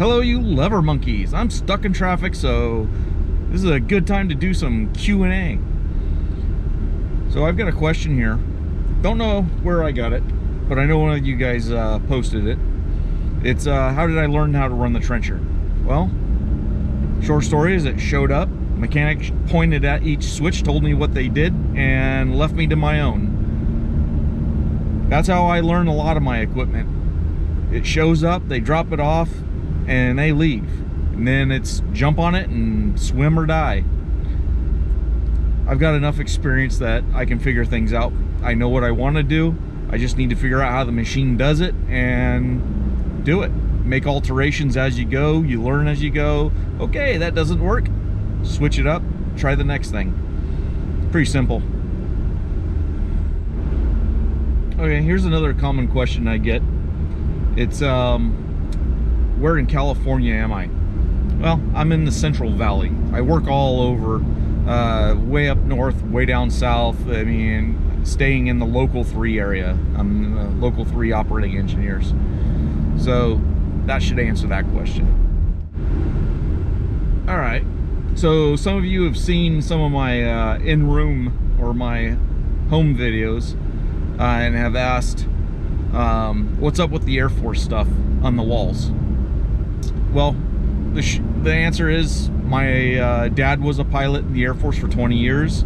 Hello, you lever monkeys. I'm stuck in traffic, so this is a good time to do some Q&A. So I've got a question here. Don't know where I got it, but I know one of you guys posted it. It's how did I learn how to run the trencher? Well, short story is it showed up, mechanic pointed at each switch, told me what they did, and left me to my own. That's how I learn a lot of my equipment. It shows up, they drop it off, and they leave. And then it's jump on it and swim or die. I've got enough experience that I can figure things out. I know what I want to do. I just need to figure out how the machine does it and do it. Make alterations as you go. You learn as you go. Okay, that doesn't work. Switch it up. Try the next thing. Pretty simple. Okay, here's another common question I get. It's where in California am I? Well, I'm in the Central Valley. I work all over, way up north, way down south. I mean, staying in the Local 3 area. I'm Local 3 operating engineers. So that should answer that question. All right. So some of you have seen some of my in-room or my home videos and have asked, what's up with the Air Force stuff on the walls? Well, the answer is my dad was a pilot in the Air Force for 20 years.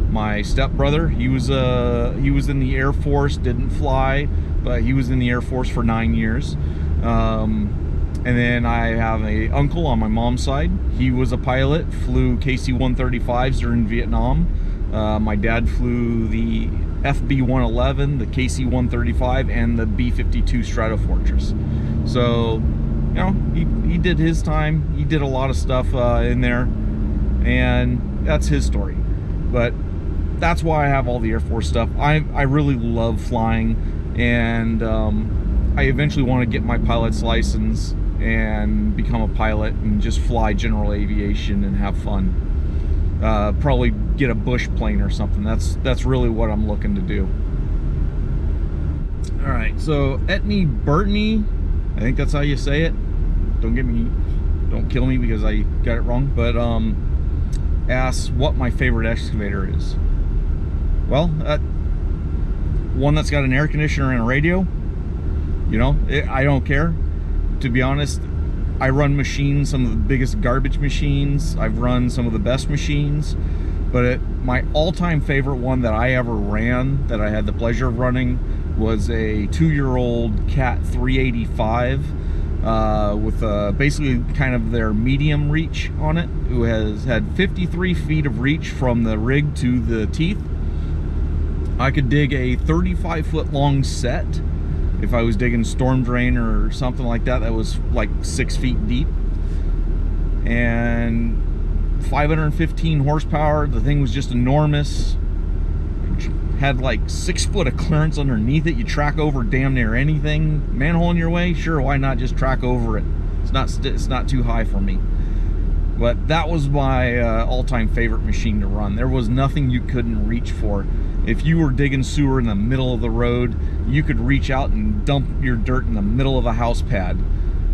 My stepbrother, he was in the Air Force, didn't fly, but he was in the Air Force for 9 years. And then I have an uncle on my mom's side. He was a pilot, flew KC-135s during Vietnam. My dad flew the FB-111, the KC-135, and the B-52 Stratofortress. So, you know, he did his time. He did a lot of stuff in there, and that's his story. But that's why I have all the Air Force stuff. I really love flying, and I eventually want to get my pilot's license and become a pilot and just fly general aviation and have fun. Probably get a bush plane or something. That's really what I'm looking to do. All right, so Etney Burtney, I think that's how you say it. Don't kill me because I got it wrong. But asks what my favorite excavator is. Well, one that's got an air conditioner and a radio. You know, I don't care. To be honest, I run machines, some of the biggest garbage machines. I've run some of the best machines. But my all-time favorite one that I ever ran, that I had the pleasure of running, was a 2-year-old Cat 385 with basically kind of their medium reach on it, who has had 53 feet of reach from the rig to the teeth. I could dig a 35-foot long set if I was digging storm drain or something like that. That was like 6 feet deep, and 515 horsepower. The thing was just enormous. Had like 6 foot of clearance underneath it. You track over damn near anything. Manhole in your way? Sure, why not just track over it? It's not too high for me. But that was my all-time favorite machine to run. There was nothing you couldn't reach for. If you were digging sewer in the middle of the road, you could reach out and dump your dirt in the middle of a house pad.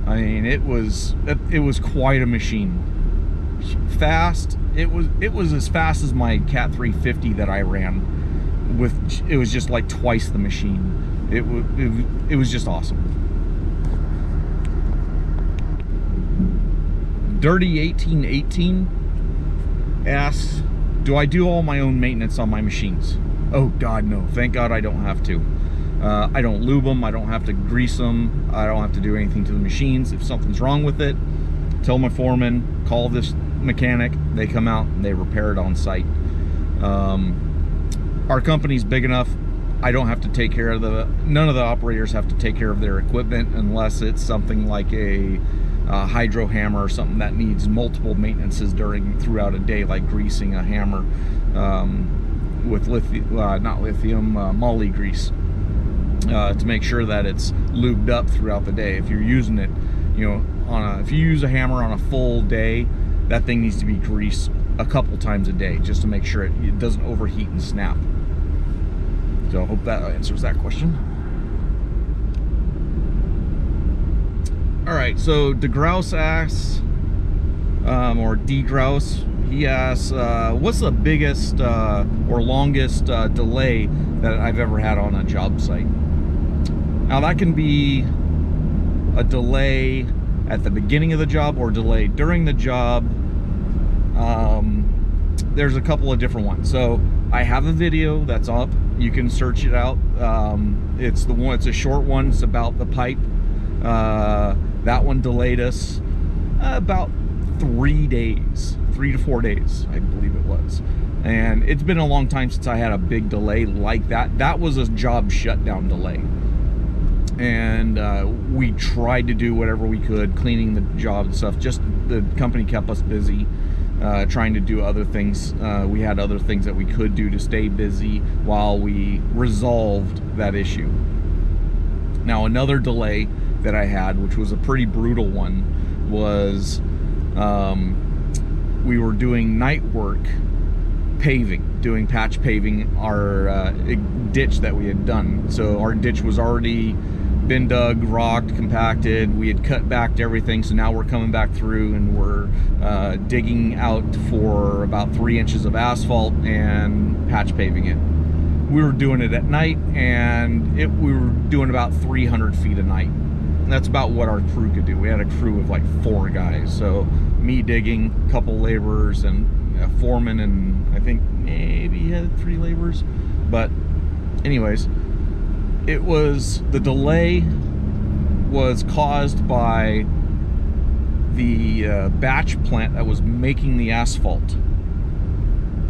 I mean, it was quite a machine. Fast. It was as fast as my Cat 350 that I ran. It was just like twice the machine. It was just awesome. Dirty 1818 asks, do I do all my own maintenance on my machines? Oh God, no. Thank God I don't have to. I don't lube them. I don't have to grease them. I don't have to do anything to the machines. If something's wrong with it, tell my foreman, call this mechanic. They come out and they repair it on site. Our company's big enough. I don't have to take care of none of the operators have to take care of their equipment unless it's something like a hydro hammer or something that needs multiple maintenances throughout a day, like greasing a hammer with moly grease to make sure that it's lubed up throughout the day. If you're using it, you know, if you use a hammer on a full day, that thing needs to be greased a couple times a day just to make sure it doesn't overheat and snap. So I hope that answers that question. All right, so DeGrouse asks, or DGrouse, he asks, what's the biggest or longest delay that I've ever had on a job site? Now that can be a delay at the beginning of the job or delay during the job. There's a couple of different ones. So I have a video that's up. You can search it out. It's a short one. It's about the pipe. That one delayed us about 3 days, 3 to 4 days, I believe it was. And it's been a long time since I had a big delay like that. That was a job shutdown delay. And we tried to do whatever we could, cleaning the job and stuff. Just the company kept us busy, trying to do other things. We had other things that we could do to stay busy while we resolved that issue. Now, another delay that I had, which was a pretty brutal one, was we were doing night work paving, doing patch paving our ditch that we had done. So our ditch was already been dug, rocked, compacted. We had cut back to everything, so now we're coming back through and we're digging out for about 3 inches of asphalt and patch paving it. We were doing it at night, and we were doing about 300 feet a night. That's about what our crew could do. We had a crew of like 4 guys. So me digging, a couple laborers, and a foreman, and I think maybe he had 3 laborers. But anyways, the delay was caused by the batch plant that was making the asphalt.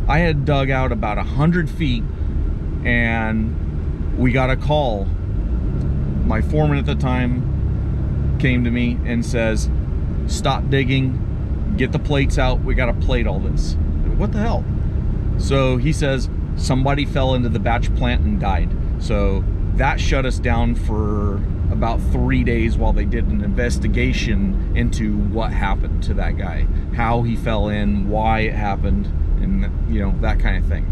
I had dug out about 100 feet, and we got a call. My foreman at the time came to me and says, stop digging, get the plates out, we got to plate all this. What the hell? So he says somebody fell into the batch plant and died. So that shut us down for about 3 days while they did an investigation into what happened to that guy, how he fell in, why it happened, and you know, that kind of thing.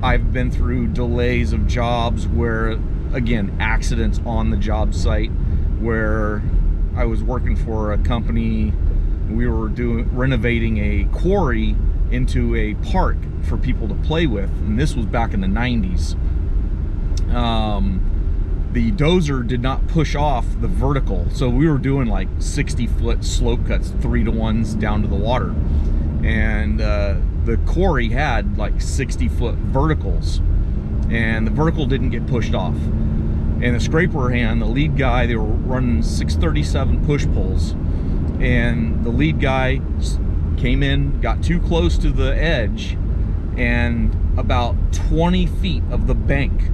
I've been through delays of jobs where, again, accidents on the job site, where I was working for a company. We were renovating a quarry into a park for people to play with, and this was back in the 90s. The dozer did not push off the vertical, so we were doing like 60-foot slope cuts, 3-to-1s down to the water, and the quarry had like 60-foot verticals, and the vertical didn't get pushed off. And the scraper hand, the lead guy, they were running 637 push pulls, and the lead guy came in, got too close to the edge, and about 20 feet of the bank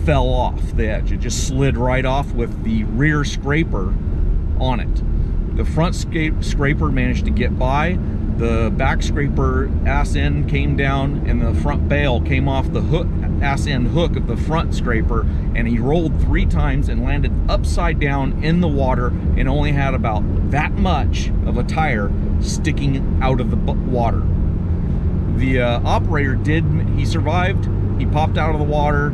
fell off the edge. It just slid right off with the rear scraper on it. The front scraper managed to get by. The back scraper ass end came down, and the front bail came off the hook, ass end hook of the front scraper, and he rolled 3 times and landed upside down in the water, and only had about that much of a tire sticking out of the water. The operator he survived. He popped out of the water,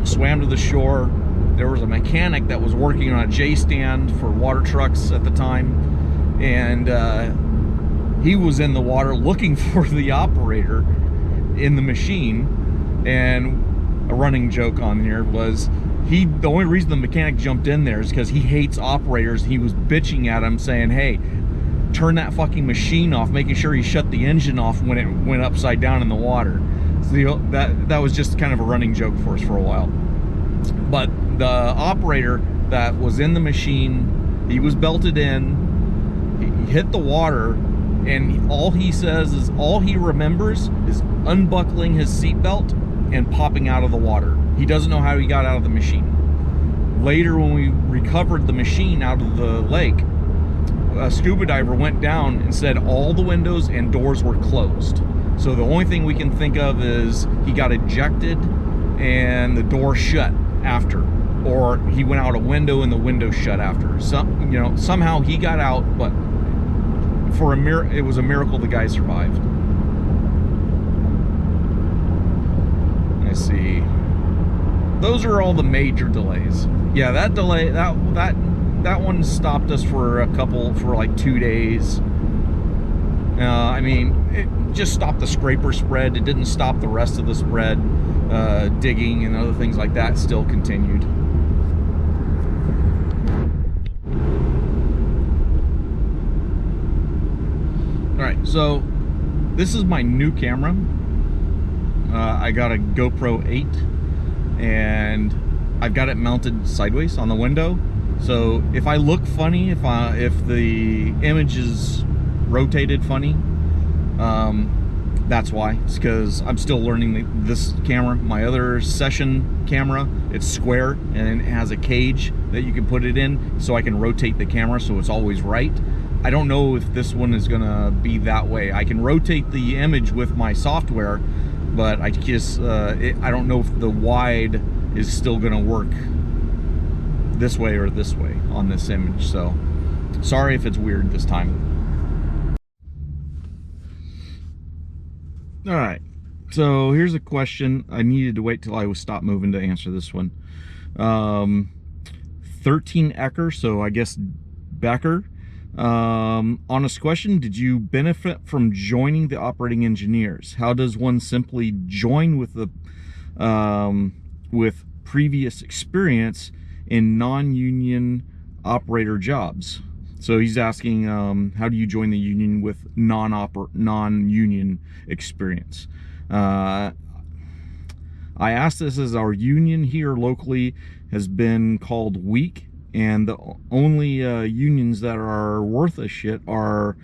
swam to the shore. There was a mechanic that was working on a J stand for water trucks at the time, and he was in the water looking for the operator in the machine. And a running joke on here was the only reason the mechanic jumped in there is because he hates operators. He was bitching at him saying, hey, turn that fucking machine off, making sure he shut the engine off when it went upside down in the water. So that was just kind of a running joke for us for a while. But the operator that was in the machine, he was belted in, he hit the water, and all he says is, all he remembers is unbuckling his seatbelt and popping out of the water. He doesn't know how he got out of the machine. Later, when we recovered the machine out of the lake, a scuba diver went down and said all the windows and doors were closed. So the only thing we can think of is he got ejected and the door shut after, or he went out a window and the window shut after. Somehow he got out, but it was a miracle the guy survived. Let's see. those are all the major delays. Yeah, that delay, that one stopped us for like 2 days. I mean, it just stopped the scraper spread. It didn't stop the rest of the spread. Digging and other things like that still continued. All right, so this is my new camera. I got a GoPro 8, and I've got it mounted sideways on the window. So if I look funny, if the image is rotated funny, that's why. It's because I'm still learning this camera. My other session camera, it's square and it has a cage that you can put it in, so I can rotate the camera so it's always right. I don't know if this one is gonna be that way. I can rotate the image with my software, but I just I don't know if the wide is still gonna work this way or this way on this image. So sorry if it's weird this time. All right, so here's a question. I needed to wait till I was stopped moving to answer this one. 13 Ecker, so I guess Becker. Honest question, did you benefit from joining the operating engineers? How does one simply join with the with previous experience in non-union operator jobs? So he's asking, how do you join the union with non-union experience? I asked this as our union here locally has been called weak, and the only unions that are worth a shit are,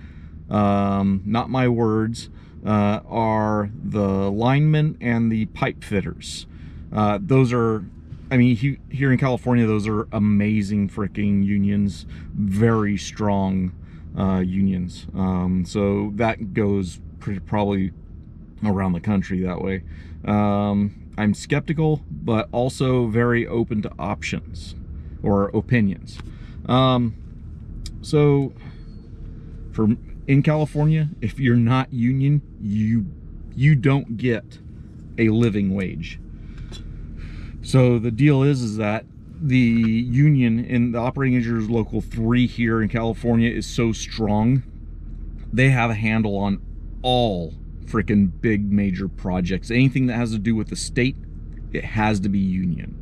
not my words, are the linemen and the pipe fitters. Those are, I mean, here in California, those are amazing freaking unions, very strong unions. So that goes probably around the country that way. I'm skeptical, but also very open to options or opinions. So in California, if you're not union, you don't get a living wage. So the deal is that the union in the operating engineers local 3 here in California is so strong, they have a handle on all freaking big major projects. Anything that has to do with the state, it has to be union.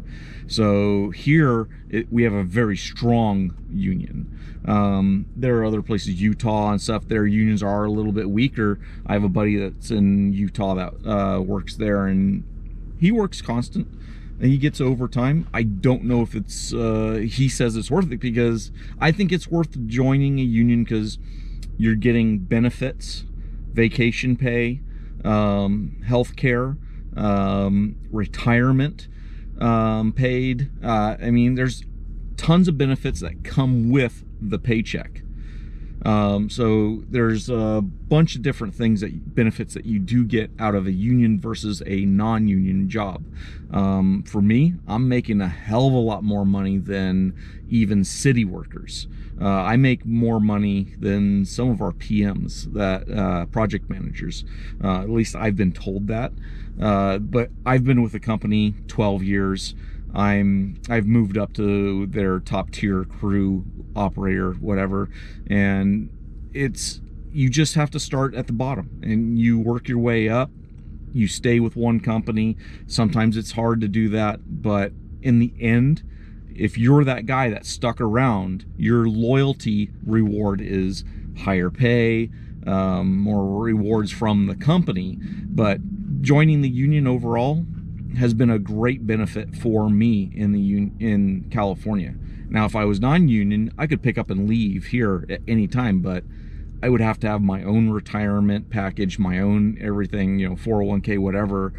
So here we have a very strong union. There are other places, Utah and stuff, their unions are a little bit weaker. I have a buddy that's in Utah that works there, and he works constant and he gets overtime. I don't know if it's he says it's worth it, because I think it's worth joining a union because you're getting benefits, vacation pay, health care, retirement paid. I mean, there's tons of benefits that come with the paycheck. So there's a bunch of different things, benefits that you do get out of a union versus a non-union job. For me, I'm making a hell of a lot more money than even city workers. I make more money than some of our PMs, that project managers. At least I've been told that. But I've been with the company 12 years. I've moved up to their top tier crew operator, whatever, and you just have to start at the bottom and you work your way up. You stay with one company. Sometimes it's hard to do that, but in the end, if you're that guy that stuck around, your loyalty reward is higher pay, more rewards from the company. But joining the union overall has been a great benefit for me in California. Now, if I was non-union, I could pick up and leave here at any time, but I would have to have my own retirement package, my own everything, 401k, whatever,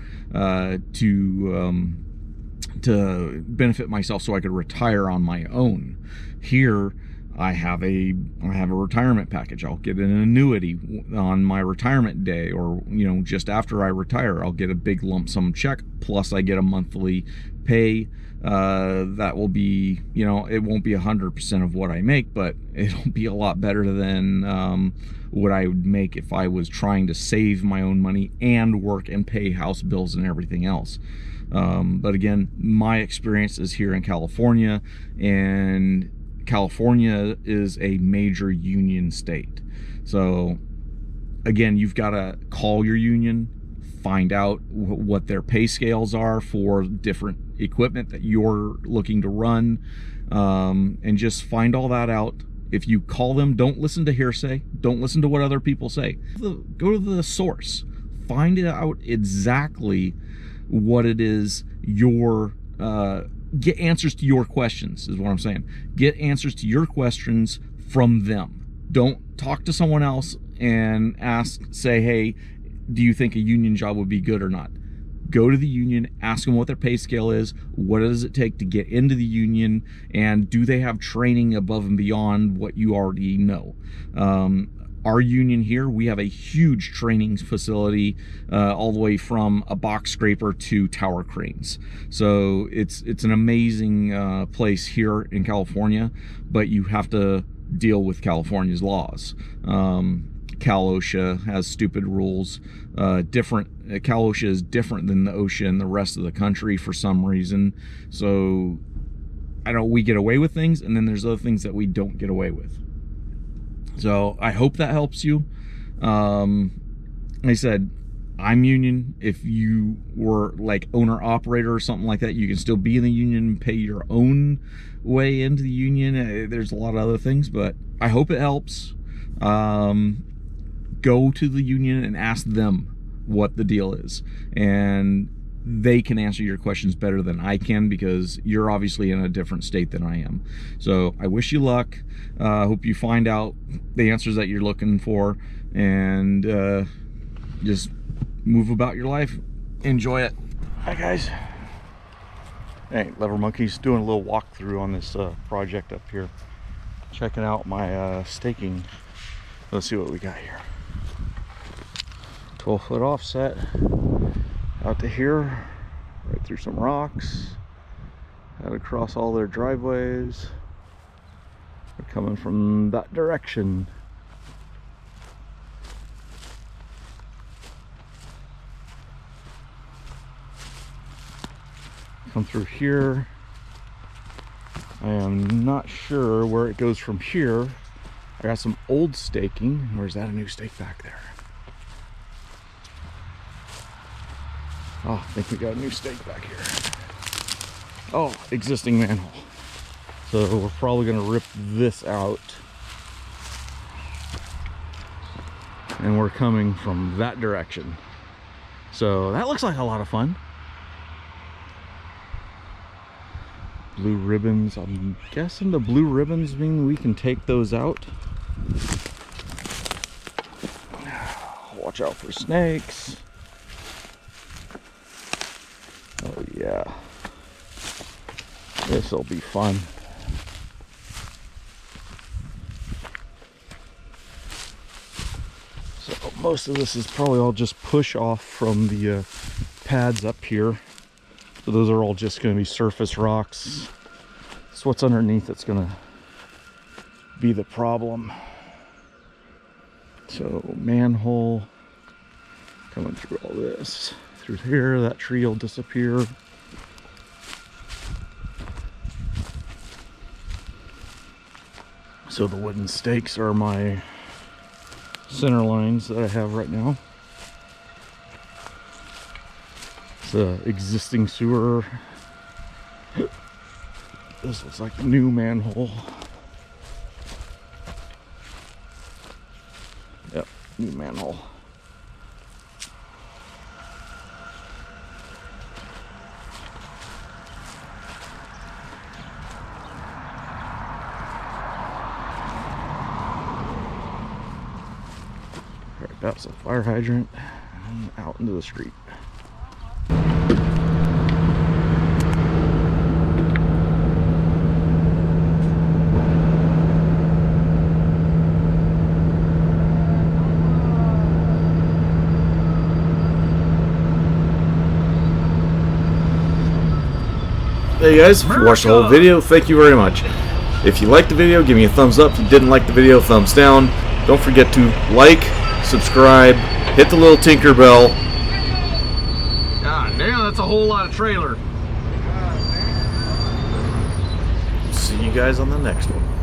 to benefit myself so I could retire on my own. Here, I have a retirement package. I'll get an annuity on my retirement day, or just after I retire, I'll get a big lump sum check, plus I get a monthly pay. That will be, it won't be 100% of what I make, but it'll be a lot better than what I would make if I was trying to save my own money and work and pay house bills and everything else. But again, my experience is here in California, and California is a major union state. So again, you've got to call your union, find out what their pay scales are for different equipment that you're looking to run, and just find all that out. If you call them, don't listen to hearsay. Don't listen to what other people say. Go to the source. Find out exactly what it is get answers to your questions, is what I'm saying. Get answers to your questions from them. Don't talk to someone else and say, hey, do you think a union job would be good or not? Go to the union, ask them what their pay scale is, what does it take to get into the union, and do they have training above and beyond what you already know. Our union here, we have a huge training facility, all the way from a box scraper to tower cranes. So it's an amazing place here in California, but you have to deal with California's laws. Cal OSHA has stupid rules. Cal OSHA is different than the OSHA in the rest of the country for some reason. So we get away with things, and then there's other things that we don't get away with. So I hope that helps you. Like I said, I'm union. If you were like owner operator or something like that, you can still be in the union and pay your own way into the union. There's a lot of other things, but I hope it helps. Go to the union and ask them what the deal is, and they can answer your questions better than I can, because you're obviously in a different state than I am. So I wish you luck. Hope you find out the answers that you're looking for, and just move about your life. Enjoy it. Hi guys. Hey, Lever Monkey's doing a little walkthrough on this project up here, checking out my staking. Let's see what we got here. 12-foot offset out to here, right through some rocks, out across all their driveways. They're coming from that direction. Come through here. I am not sure where it goes from here. I got some old staking. Where's that? A new stake back there. Oh, I think we got a new stake back here. Oh, existing manhole. So we're probably gonna rip this out. And we're coming from that direction. So that looks like a lot of fun. Blue ribbons. I'm guessing the blue ribbons mean we can take those out. Watch out for snakes. Oh yeah, this will be fun. So most of this is probably all just push off from the pads up here. So those are all just going to be surface rocks. So what's underneath that's going to be the problem. So manhole coming through all this. Through here, that tree will disappear. So the wooden stakes are my center lines that I have right now. It's the existing sewer. This looks like a new manhole. Yep, new manhole. That's a fire hydrant and out into the street. Hey guys, if you watched the whole video, thank you very much. If you liked the video, give me a thumbs up. If you didn't like the video, thumbs down. Don't forget to like, subscribe, hit the little tinker bell. God damn. that's a whole lot of trailer. See you guys on the next one.